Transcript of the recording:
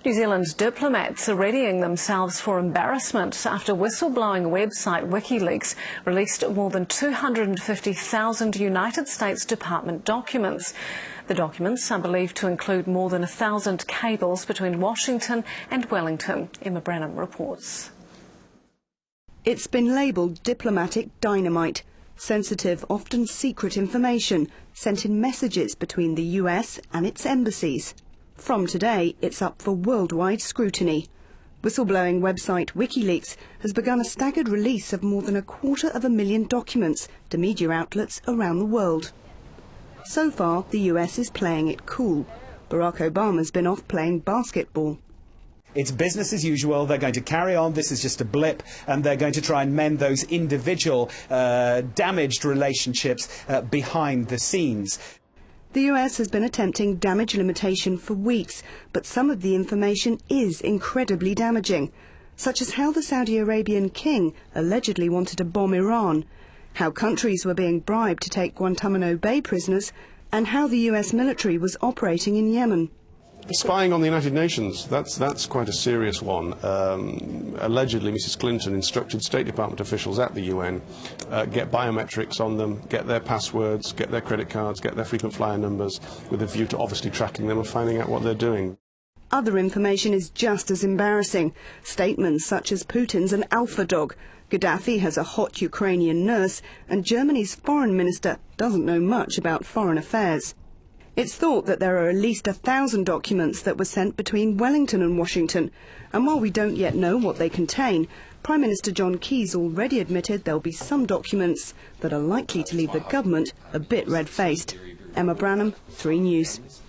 New Zealand's diplomats are readying themselves for embarrassment after whistleblowing website Wikileaks released more than 250,000 United States Department documents. The documents are believed to include more than 1,000 cables between Washington and Wellington. Emma Branham reports. It's been labelled diplomatic dynamite. Sensitive, often secret information sent in messages between the US and its embassies. From today, it's up for worldwide scrutiny. Whistleblowing website Wikileaks has begun a staggered release of more than 250,000 documents to media outlets around the world. So far, the US is playing it cool. Barack Obama's been off playing basketball. It's business as usual. They're going to carry on. This is just a blip, and they're going to try and mend those individual damaged relationships behind the scenes. The US has been attempting damage limitation for weeks, but some of the information is incredibly damaging, such as how the Saudi Arabian king allegedly wanted to bomb Iran, how countries were being bribed to take Guantanamo Bay prisoners, and how the US military was operating in Yemen. Spying on the United Nations, that's quite a serious one. Allegedly, Mrs. Clinton instructed State Department officials at the UN get biometrics on them, get their passwords, get their credit cards, get their frequent flyer numbers, with a view to obviously tracking them and finding out what they're doing. Other information is just as embarrassing. Statements such as Putin's an alpha dog, Gaddafi has a hot Ukrainian nurse, and Germany's foreign minister doesn't know much about foreign affairs. It's thought that there are at least 1,000 documents that were sent between Wellington and Washington, and while we don't yet know what they contain, Prime Minister John Key's already admitted there'll be some documents that are likely to leave the government a bit red-faced. Emma Branham, 3 News.